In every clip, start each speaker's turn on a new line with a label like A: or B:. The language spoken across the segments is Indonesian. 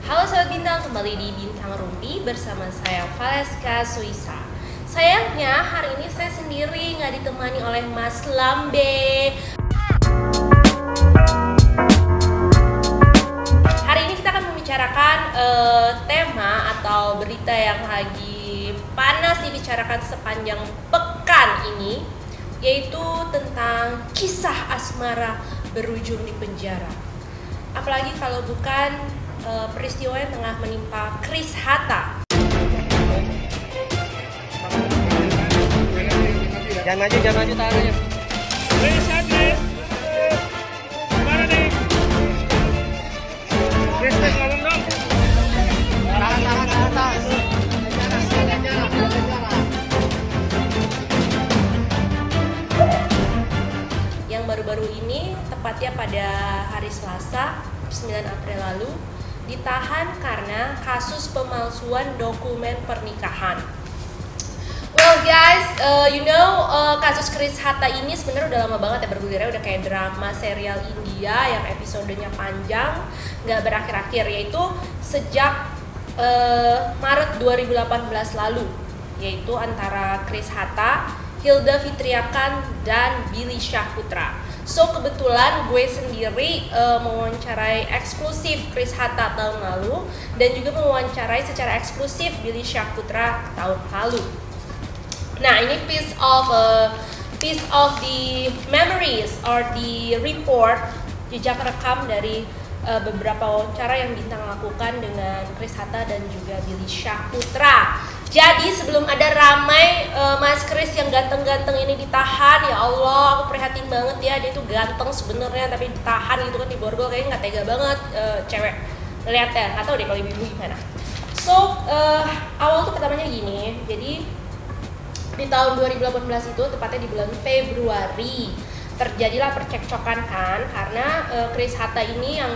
A: Halo Sobat Bintang, kembali di Bintang Rumpi bersama saya Valeska Suisa. Sayangnya hari ini saya sendiri nggak ditemani oleh Mas Lambe. Hari ini kita akan membicarakan tema atau berita yang lagi panas dibicarakan sepanjang pekan ini, yaitu tentang kisah asmara berujung di penjara. Apalagi kalau bukan peristiwa yang tengah menimpa Chris Hatta.
B: Jangan maju tangannya.
C: Gimana nih? Chris, ngomong dong.
B: Tahan.
A: Yang baru-baru ini, tepatnya pada hari Selasa 9 April lalu, ditahan karena kasus pemalsuan dokumen pernikahan. Well guys, kasus Chris Hatta ini sebenarnya udah lama banget ya bergulirnya, udah kayak drama serial India yang episodenya panjang, nggak berakhir-akhir, yaitu sejak Maret 2018 lalu, yaitu antara Chris Hatta, Hilda Fitriakan, dan Billy Syahputra. So kebetulan gue sendiri mewawancarai eksklusif Chris Hatta tahun lalu dan juga mewawancarai secara eksklusif Billy Syahputra tahun lalu. Nah, ini piece of the memories or the report, jejak rekam dari beberapa wawancara yang Bintang lakukan dengan Chris Hatta dan juga Billy Syahputra. Jadi sebelum ada ramai Mas Chris yang ganteng-ganteng ini ditahan, ya Allah, aku prihatin banget ya, dia tuh ganteng sebenarnya tapi ditahan gitu kan di borgol, kayaknya nggak tega banget cewek ngeliatnya, nggak tahu deh kalau ibu-ibu gimana. So awal tuh pertamanya gini, jadi di tahun 2018 itu tepatnya di bulan Februari terjadilah percekcokan kan, karena Chris Hatta ini yang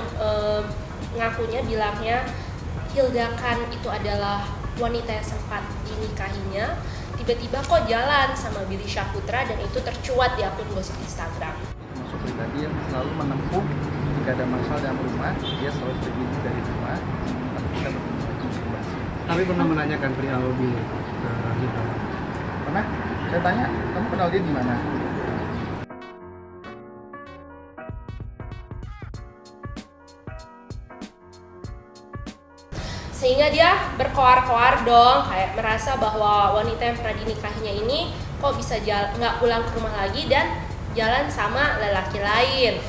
A: ngakunya bilangnya Hilda Khan itu adalah wanita yang sempat dinikahinya, tiba-tiba kok jalan sama Billy Syahputra dan itu tercuat di akun gosip Instagram.
D: Masuk pribadi yang selalu menempuh jika ada masalah dalam rumah, dia selalu pergi dari rumah, tapi kita bertemu.
C: Tapi pernah menanyakan perihal Billy ke kita?
D: Pernah? Saya tanya, kamu kenal dia di mana?
A: Sehingga dia berkoar-koar dong, kayak merasa bahwa wanita yang pernah dinikahinya ini kok bisa nggak pulang ke rumah lagi dan jalan sama lelaki lain.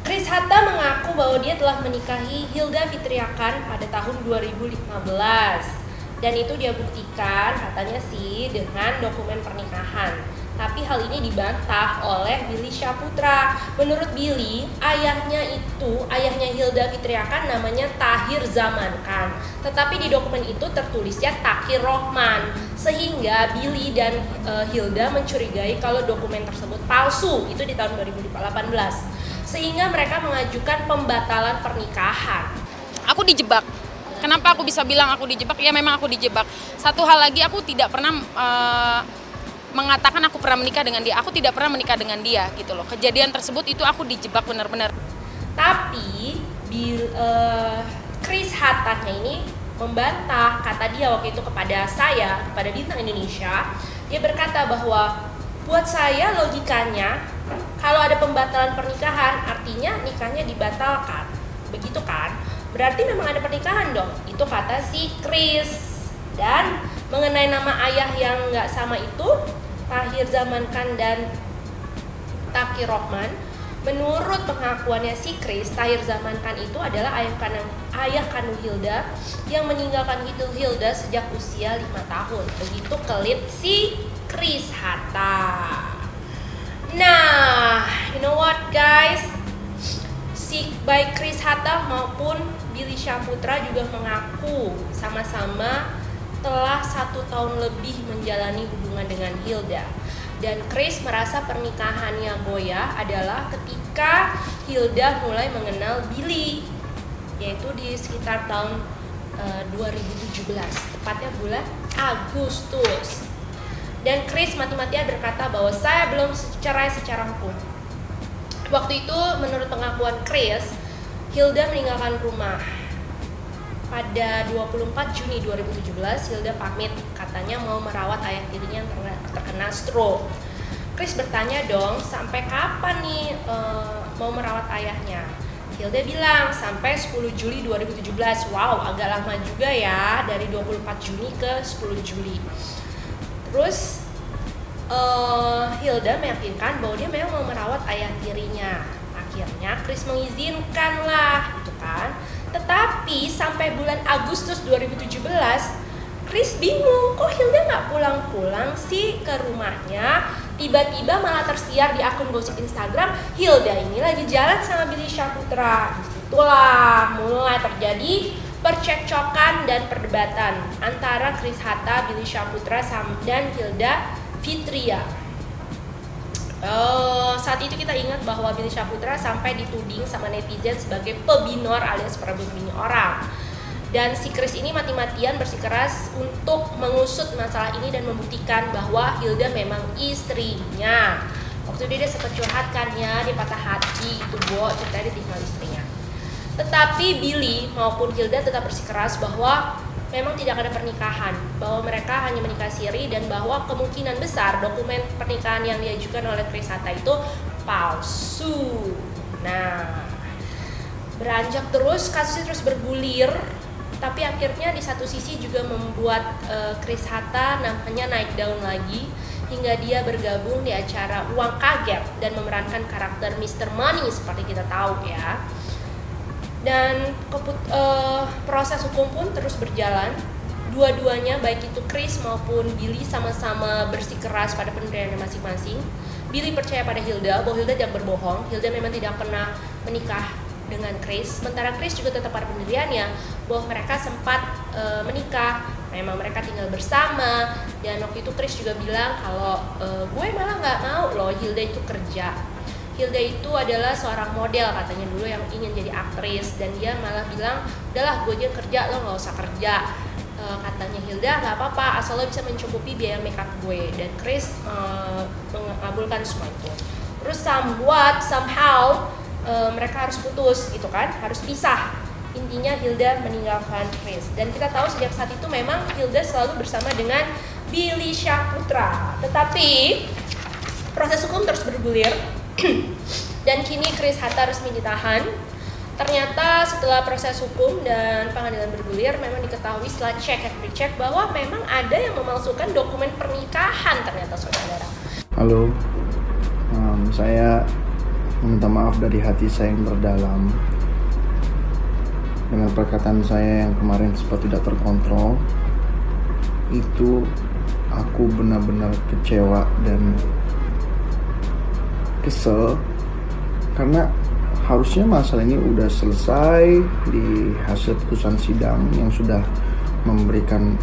A: Chris Hatta mengaku bahwa dia telah menikahi Hilda Fitriakan pada tahun 2015 dan itu dia buktikan katanya sih dengan dokumen pernikahan. Tapi hal ini dibantah oleh Billy Syahputra. Menurut Billy, ayahnya Hilda Fitriakan namanya Tahir Zamankan. Tetapi di dokumen itu tertulisnya Takir Rohman. Sehingga Billy dan Hilda mencurigai kalau dokumen tersebut palsu. Itu di tahun 2018. Sehingga mereka mengajukan pembatalan pernikahan.
E: Aku dijebak. Kenapa aku bisa bilang aku dijebak? Ya memang aku dijebak. Satu hal lagi, aku tidak pernah mengatakan aku pernah menikah dengan dia. Aku tidak pernah menikah dengan dia gitu loh. Kejadian tersebut itu aku dijebak benar-benar.
A: Tapi Chris Hatta-nya ini membantah, kata dia waktu itu kepada saya, kepada Bintang Indonesia. Dia berkata bahwa buat saya logikanya kalau ada pembatalan pernikahan artinya nikahnya dibatalkan. Begitu kan? Berarti memang ada pernikahan dong. Itu kata si Chris. Dan mengenai nama ayah yang nggak sama itu, Tahir Zamankan dan Takir Rohman, menurut pengakuannya si Chris, Tahir Zamankan itu adalah ayah kandung Hilda yang meninggalkan Hilda sejak usia 5 tahun. Begitu kelit si Chris Hatta. Nah, you know what guys? Baik Chris Hatta maupun Billy Syahputra juga mengaku sama-sama telah 1 tahun lebih menjalani hubungan dengan Hilda. Dan Chris merasa pernikahannya goyah adalah ketika Hilda mulai mengenal Billy, yaitu di sekitar tahun 2017, tepatnya bulan Agustus. Dan Chris mati-matian berkata bahwa saya belum cerai secara hukum. Waktu itu menurut pengakuan Chris, Hilda meninggalkan rumah pada 24 Juni 2017, Hilda pamit katanya mau merawat ayah tirinya yang terkena stroke. Chris bertanya dong, sampai kapan nih mau merawat ayahnya? Hilda bilang sampai 10 Juli 2017. Wow, agak lama juga ya, dari 24 Juni ke 10 Juli. Terus Hilda meyakinkan bahwa dia memang mau merawat ayah tirinya. Akhirnya Chris mengizinkan lah, gitu kan. Tetapi sampai bulan Agustus 2017, Chris bingung, kok Hilda nggak pulang-pulang sih ke rumahnya? Tiba-tiba malah tersiar di akun gosip Instagram, Hilda ini lagi jalan sama Billy Syahputra. Disitulah mulai terjadi percekcokan dan perdebatan antara Chris Hatta, Billy Syahputra, dan Hilda Fitria. Saat itu kita ingat bahwa Billy Syahputra sampai dituding sama netizen sebagai pebinor alias perebut bini orang. Dan si Chris ini mati-matian bersikeras untuk mengusut masalah ini dan membuktikan bahwa Hilda memang istrinya. Waktu itu dia sempat curhat kan ya, dia patah hati gitu, ceritanya ditinggal istrinya. Tetapi Billy maupun Hilda tetap bersikeras bahwa memang tidak ada pernikahan, bahwa mereka hanya menikah siri dan bahwa kemungkinan besar dokumen pernikahan yang diajukan oleh Chris Hatta itu palsu. Nah, beranjak terus, kasusnya terus bergulir, tapi akhirnya di satu sisi juga membuat Chris Hatta namanya naik daun lagi hingga dia bergabung di acara Uang Kaget dan memerankan karakter Mr. Money seperti kita tahu ya. Dan proses hukum pun terus berjalan. Dua-duanya baik itu Chris maupun Billy sama-sama bersikeras pada pendiriannya masing-masing. Billy percaya pada Hilda bahwa Hilda tidak berbohong. Hilda memang tidak pernah menikah dengan Chris. Sementara Chris juga tetap pada pendiriannya bahwa mereka sempat menikah. Memang mereka tinggal bersama. Dan waktu itu Chris juga bilang kalau gue malah nggak mau loh Hilda itu kerja. Hilda itu adalah seorang model katanya dulu yang ingin jadi aktris, dan dia malah bilang udahlah gue aja kerja, lo nggak usah kerja. Katanya Hilda nggak apa-apa asal lo bisa mencukupi biaya makeup gue, dan Chris mengabulkan semua itu. Terus somehow mereka harus putus gitu kan, harus pisah. Intinya Hilda meninggalkan Chris, dan kita tahu sejak saat itu memang Hilda selalu bersama dengan Billy Syahputra. Tetapi proses hukum terus bergulir. Dan kini Chris Hatta resmi ditahan. Ternyata setelah proses hukum dan pengadilan bergulir, memang diketahui setelah cek and recheck bahwa memang ada yang memalsukan dokumen pernikahan ternyata, saudara.
F: Halo, saya meminta maaf dari hati saya yang terdalam dengan perkataan saya yang kemarin sempat tidak terkontrol. Itu aku benar-benar kecewa dan kesel karena harusnya masalah ini udah selesai di hasil putusan sidang yang sudah memberikan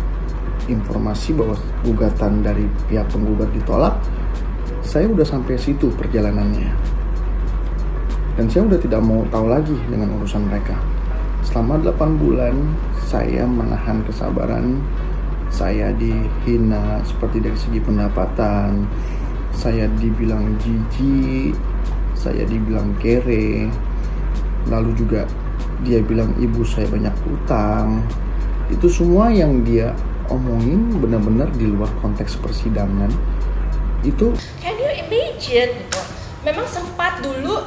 F: informasi bahwa gugatan dari pihak penggugat ditolak. Saya udah sampai situ perjalanannya, dan saya udah tidak mau tahu lagi dengan urusan mereka. Selama 8 bulan saya menahan kesabaran. Saya dihina seperti dari segi pendapatan, saya dibilang jijik, saya dibilang kere, lalu juga dia bilang ibu saya banyak utang. Itu semua yang dia omongin benar-benar di luar konteks persidangan. Itu
A: Can you imagine gitu? Memang sempat dulu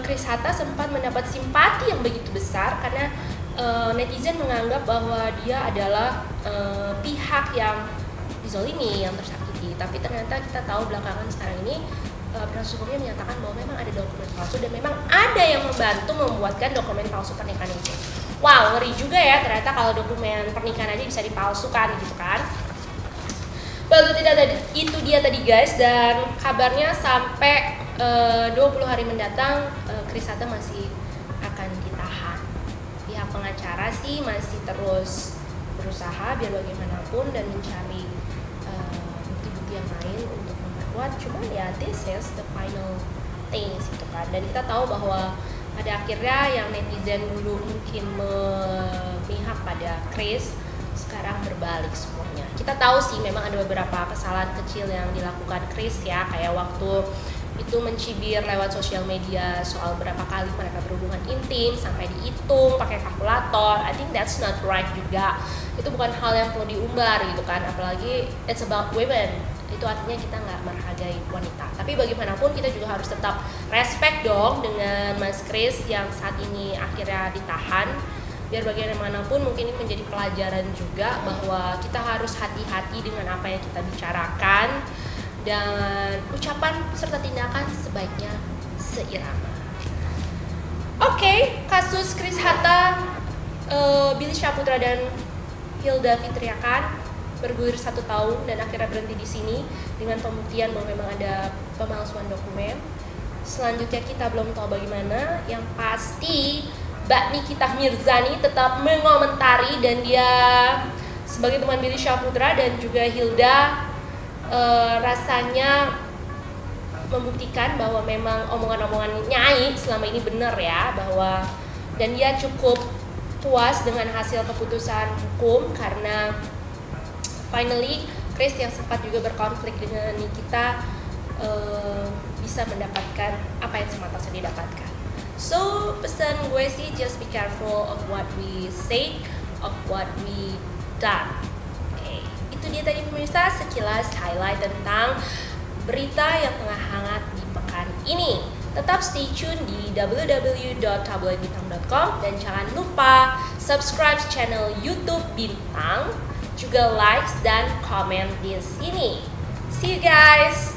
A: Chris Hatta sempat mendapat simpati yang begitu besar karena netizen menganggap bahwa dia adalah pihak yang dizolimi, yang tersakiti. Tapi ternyata kita tahu belakangan sekarang ini proses hukumnya menyatakan bahwa memang ada dokumen palsu dan memang ada yang membantu membuatkan dokumen palsu pernikahan itu. Wow, ngeri juga ya ternyata kalau dokumen pernikahan aja bisa dipalsukan gitu kan. Well, itu dia tadi guys, dan kabarnya sampai 20 hari mendatang Chris Hatta masih akan ditahan. Pihak pengacara sih masih terus berusaha biar bagaimanapun dan mencari yang lain untuk memperkuat, cuman ya this is the final things gitu kan. Dan kita tahu bahwa pada akhirnya yang netizen dulu mungkin memihak pada Chris sekarang berbalik semuanya. Kita tahu sih memang ada beberapa kesalahan kecil yang dilakukan Chris ya, kayak waktu itu mencibir lewat sosial media soal berapa kali mereka berhubungan intim sampai dihitung pakai kalkulator. I think that's not right juga. Itu bukan hal yang perlu diumbar gitu kan, apalagi it's about women. Itu artinya kita nggak menghargai wanita. Tapi bagaimanapun kita juga harus tetap respect dong dengan Mas Kris yang saat ini akhirnya ditahan. Biar bagaimanapun mungkin ini menjadi pelajaran juga bahwa kita harus hati-hati dengan apa yang kita bicarakan, dan ucapan serta tindakan sebaiknya seirama. Oke, kasus Kris Hatta, Billy Syahputra dan Hilda Fitriakan bergulir 1 tahun dan akhirnya berhenti di sini dengan pembuktian bahwa memang ada pemalsuan dokumen. Selanjutnya kita belum tahu bagaimana. Yang pasti Mbak Nikita Mirzani tetap mengomentari, dan dia sebagai teman Billy Syahputra dan juga Hilda rasanya membuktikan bahwa memang omongan-omongan Nyai selama ini benar ya, bahwa dan dia cukup puas dengan hasil keputusan hukum karena finally Kris yang sempat juga berkonflik dengan Nikita bisa mendapatkan apa yang semata dia dapatkan. So pesan gue sih, just be careful of what we say, of what we done. Itu dia tadi pemirsa sekilas highlight tentang berita yang tengah hangat di pekan ini. Tetap stay tune di www.tabloidbintang.com dan jangan lupa subscribe channel YouTube Bintang, juga like dan komen di sini. See you guys.